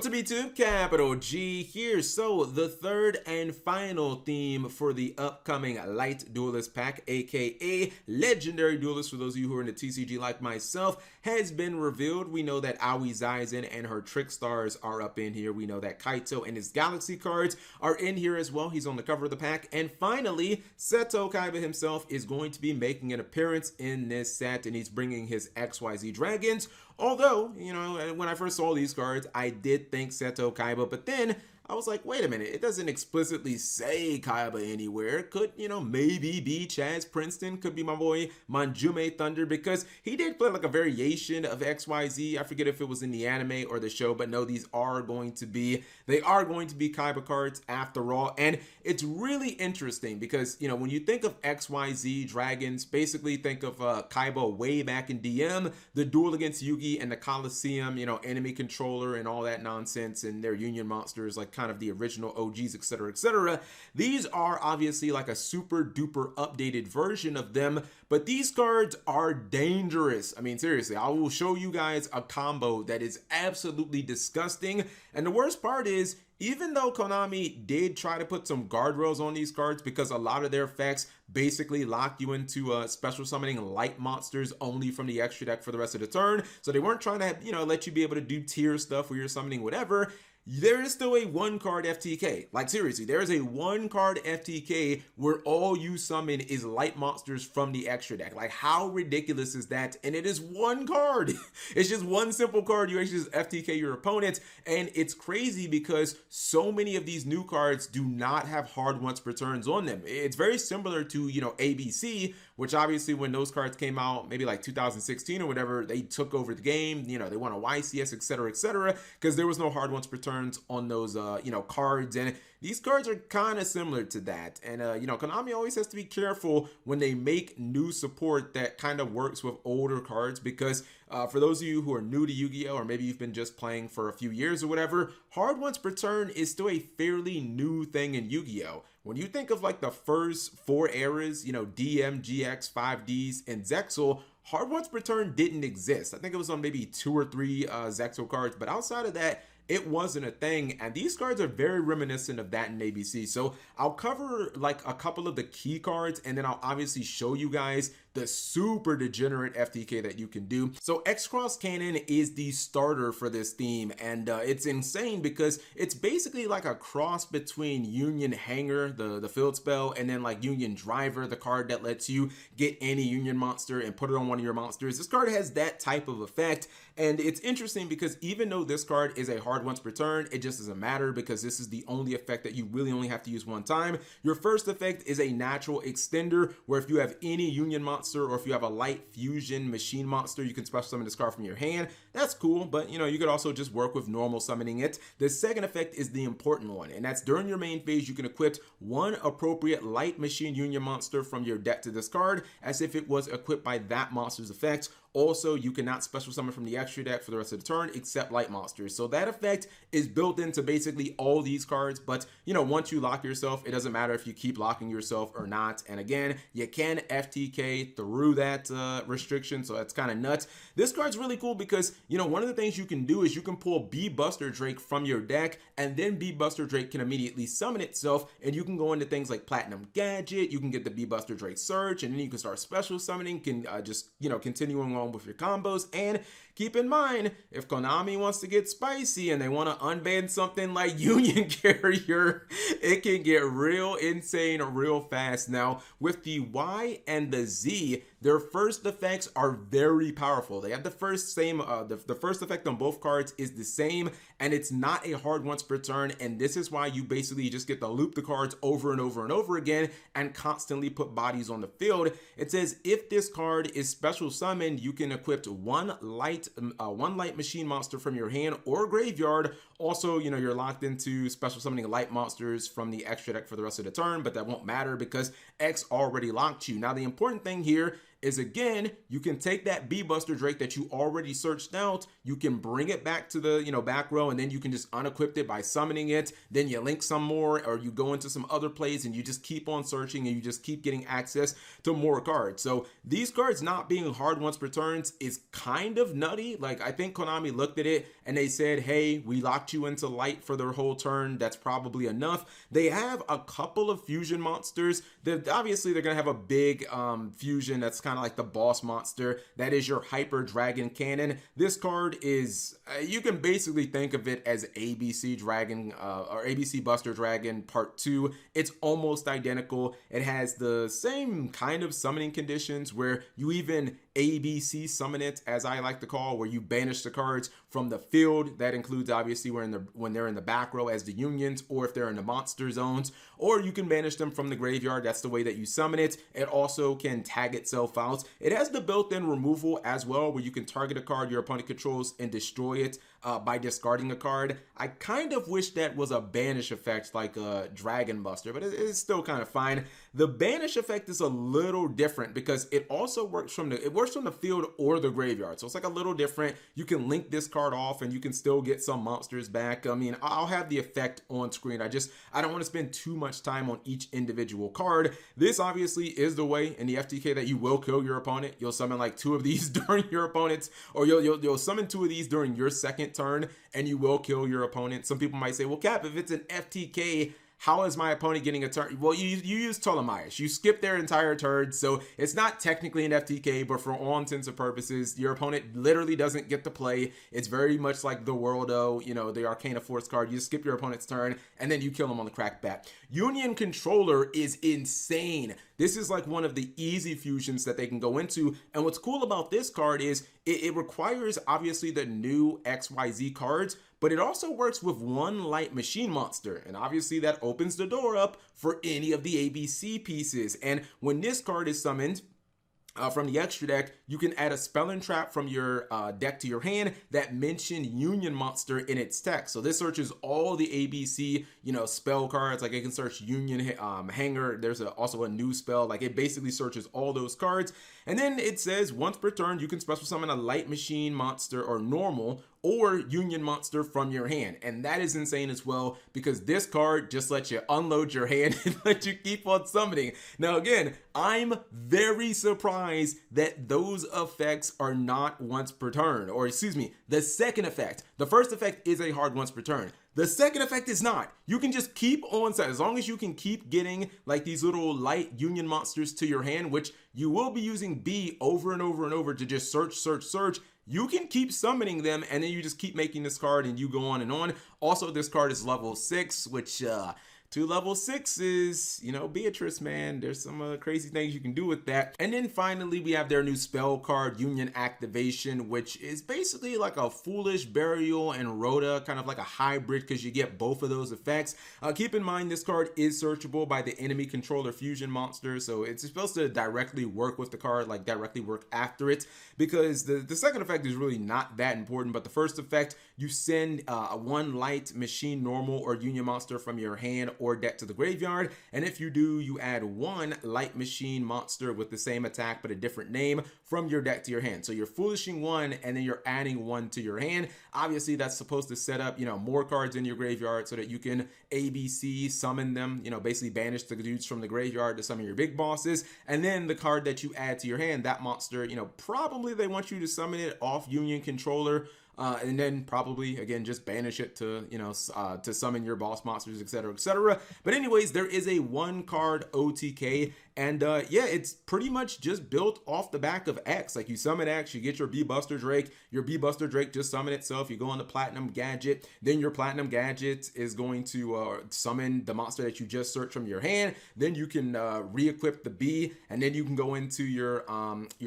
What's up YouTube? Capital G here. So the third and final theme for the upcoming Light Duelist pack, aka Legendary Duelist for those of you who are into TCG like myself, has been revealed. We know that Aoi Zaizen and her Trick Stars are up in here. We know that Kaito and his Galaxy cards are in here as well. He's on the cover of the pack. And finally, Seto Kaiba himself is going to be making an appearance in this set, and he's bringing his XYZ Dragons. Although, you know, when I first saw these cards, I did think Seto Kaiba, but then I was like, wait a minute, it doesn't explicitly say Kaiba anywhere. Could, you know, maybe be Chaz Princeton, could be my boy Manjume Thunder, because he did play like a variation of XYZ. I forget if it was in the anime or the show, but no, these are going to be, they are going to be Kaiba cards after all. And it's really interesting because, you know, when you think of XYZ Dragons, basically think of Kaiba way back in DM, the duel against Yugi and the Coliseum, you know, enemy controller and all that nonsense, and their union monsters, like kind of the original OGs, etc., etc. These are obviously like a super duper updated version of them, but these cards are dangerous. I mean, seriously, I will show you guys a combo that is absolutely disgusting. And the worst part is, even though Konami did try to put some guardrails on these cards because a lot of their effects basically lock you into special summoning light monsters only from the extra deck for the rest of the turn, so they weren't trying to, you know, let you be able to do tier stuff where you're summoning whatever, there is still a one card FTK. Like seriously, there is a one card FTK where all you summon is light monsters from the extra deck. Like, how ridiculous is that? And it is one card. It's just one simple card. You actually just FTK your opponent, and it's crazy because so many of these new cards do not have hard once per turns on them. It's very similar to, you know, ABC, which obviously when those cards came out, maybe like 2016 or whatever, they took over the game. You know, they won a YCS, etc., because there was no hard once per turn on those you know, cards, and these cards are kind of similar to that. And you know, Konami always has to be careful when they make new support that kind of works with older cards, because for those of you who are new to Yu-Gi-Oh, or maybe you've been just playing for a few years or whatever, hard once per turn is still a fairly new thing in Yu-Gi-Oh. When you think of like the first four eras, you know, DM, GX, 5Ds, and Zexal, hard once per turn didn't exist. I think it was on maybe 2 or 3 Zexal cards, but outside of that, it wasn't a thing. And these cards are very reminiscent of that in ABC. So I'll cover like a couple of the key cards, and then I'll obviously show you guys the super degenerate FTK that you can do. So X-Cross Cannon is the starter for this theme, and it's insane because it's basically like a cross between Union Hanger, the field spell, and then like Union Driver, the card that lets you get any Union monster and put it on one of your monsters. This card has that type of effect, and it's interesting because even though this card is a hard once per turn, it just doesn't matter because this is the only effect that you really only have to use one time. Your first effect is a natural extender, where if you have any Union monster, or if you have a light fusion machine monster, you can special summon this card from your hand. That's cool, but you know, you could also just work with normal summoning it. The second effect is the important one, and that's during your main phase, you can equip one appropriate light machine union monster from your deck to this card as if it was equipped by that monster's effect. Also, you cannot special summon from the extra deck for the rest of the turn except light monsters. So that effect is built into basically all these cards, but you know, once you lock yourself, it doesn't matter if you keep locking yourself or not. And again, you can FTK through that restriction, so that's kind of nuts. This card's really cool because, you know, one of the things you can do is you can pull B Buster Drake from your deck, and then B Buster Drake can immediately summon itself, and you can go into things like Platinum Gadget, you can get the B Buster Drake Search, and then you can start special summoning, can just, you know, continuing on with your combos. And keep in mind, if Konami wants to get spicy and they want to unban something like Union Carrier, it can get real insane real fast. Now, with the Y and the Z, their first effects are very powerful. They have the first the first effect on both cards is the same, and it's not a hard once per turn, and this is why you basically just get to loop the cards over and over and over again and constantly put bodies on the field. It says if this card is special summoned, you can equip one light machine monster from your hand or graveyard. Also, you know, you're locked into special summoning light monsters from the extra deck for the rest of the turn, but that won't matter because X already locked you. Now, the important thing here is, again, you can take that B Buster Drake that you already searched out, you can bring it back to the, back row, and then you can just unequip it by summoning it. Then you link some more, or you go into some other plays and you just keep on searching and you just keep getting access to more cards. So these cards not being hard once per turns is kind of nutty. Like, I think Konami looked at it and they said, hey, we locked you into light for their whole turn. That's probably enough. They have a couple of fusion monsters that obviously they're going to have a big fusion that's kind of like the boss monster. That is your Hyper Dragon Cannon. This card is, you can basically think of it as ABC Dragon or ABC Buster Dragon Part 2. It's almost identical. It has the same kind of summoning conditions where you even ABC summon it, as I like to call, where you banish the cards from the field. That includes obviously when they're in the back row as the unions, or if they're in the monster zones, or you can banish them from the graveyard. That's the way that you summon it. It also can tag itself out. It has the built-in removal as well, where you can target a card your opponent controls and destroy it by discarding a card. I kind of wish that was a banish effect like a Dragon Buster, but it's still kind of fine. The banish effect is a little different because it also works from the field or the graveyard. So it's like a little different. You can link this card off and you can still get some monsters back. I mean, I'll have the effect on screen. I don't want to spend too much time on each individual card. This obviously is the way in the FTK that you will kill your opponent. You'll summon like 2 of these during your opponent's, or you'll summon 2 of these during your second turn and you will kill your opponent. Some people might say, well, Cap, if it's an FTK, how is my opponent getting a turn? Well, you use Ptolemaeus. You skip their entire turn, so it's not technically an FTK, but for all intents and purposes, your opponent literally doesn't get to play. It's very much like the Worldo, the Arcana Force card. You skip your opponent's turn, and then you kill them on the crackback. Union Controller is insane. This is like one of the easy fusions that they can go into, and what's cool about this card is it requires, obviously, the new XYZ cards, but it also works with 1 light machine monster, and obviously that opens the door up for any of the ABC pieces. And when this card is summoned from the extra deck, you can add a spell and trap from your deck to your hand that mention Union Monster in its text. So this searches all the ABC, spell cards. Like it can search Union Hanger. There's also a new spell. Like it basically searches all those cards. And then it says once per turn, you can special summon a light machine monster or normal or Union Monster from your hand. And that is insane as well, because this card just lets you unload your hand and let you keep on summoning. Now again, I'm very surprised that those effects are not once per turn, or excuse me, the second effect. The first effect is a hard once per turn. The second effect is not. You can just keep on set as long as you can keep getting like these little light Union monsters to your hand, which you will be using B over and over and over to just search. You can keep summoning them, and then you just keep making this card and you go on and on. Also, this card is level 6, which 2 level 6s, Beatrice, man, there's some crazy things you can do with that. And then finally, we have their new spell card, Union Activation, which is basically like a Foolish Burial and Rhoda, kind of like a hybrid, because you get both of those effects. Keep in mind, this card is searchable by the enemy controller fusion monster, so it's supposed to directly work with the card, like directly work after it, because the second effect is really not that important. But the first effect, you send a 1 light machine normal or Union monster from your hand or deck to the graveyard, and if you do, you add 1 light machine monster with the same attack but a different name from your deck to your hand. So you're foolishing 1 and then you're adding 1 to your hand. Obviously that's supposed to set up more cards in your graveyard so that you can ABC summon them, basically banish the dudes from the graveyard to summon your big bosses. And then the card that you add to your hand, that monster, probably they want you to summon it off Union Controller, and then probably again just banish it to to summon your boss monsters, etc., etc. But anyways, there is a 1 card OTK, and yeah, it's pretty much just built off the back of X. Like you summon X, you get your B Buster Drake. Your B Buster Drake just summon itself. You go on the Platinum Gadget, then your Platinum Gadget is going to summon the monster that you just searched from your hand. Then you can re-equip the B, and then you can go into your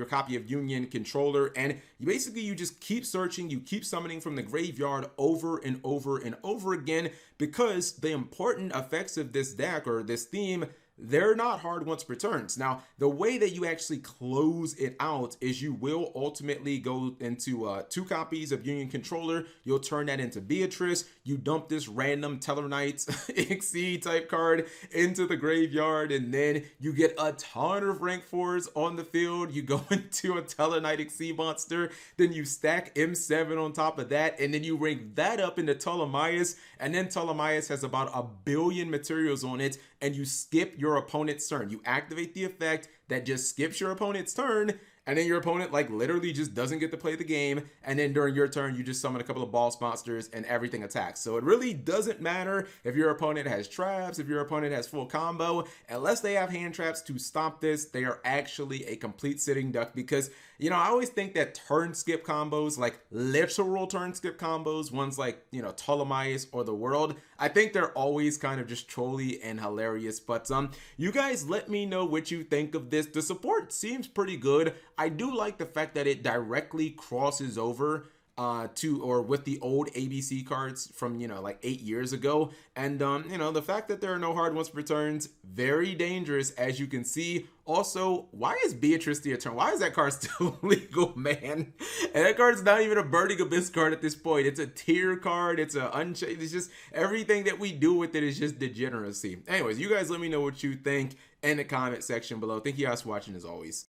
copy of Union Controller, and you just keep searching. You keep summoning from the graveyard over and over and over again, because the important effects of this deck or this theme, they're not hard once per turns. Now, the way that you actually close it out is you will ultimately go into 2 copies of Union Controller. You'll turn that into Beatrice. you dump this random Tellarknights XC type card into the graveyard, and then you get a ton of rank 4s on the field. You go into a Tellarknight XC monster, then you stack M7 on top of that, and then you rank that up into Ptolemaeus, and then Ptolemaeus has about 1 billion materials on it, and you skip your opponent's turn. You activate the effect that just skips your opponent's turn, and then your opponent like literally just doesn't get to play the game, and then during your turn you just summon a couple of boss monsters and everything attacks. So it really doesn't matter if your opponent has traps, if your opponent has full combo, unless they have hand traps to stop this, they are actually a complete sitting duck. Because, you know, I always think that turn skip combos, like literal turn skip combos, ones like, you know, Ptolemaeus or the World, I think they're always kind of just trolly and hilarious. But you guys let me know what you think of this. The support seems pretty good. I do like the fact that it directly crosses over with the old ABC cards from, you know, like 8 years ago. And you know, the fact that there are no hard ones for returns, very dangerous, as you can see. Also, why is Beatrice the Eternal? Why is that card still legal, man? And that card's not even a Burning Abyss card at this point. It's a tier card. It's a Unchained. It's just everything that we do with it is just degeneracy. Anyways, you guys let me know what you think in the comment section below. Thank you guys for watching as always.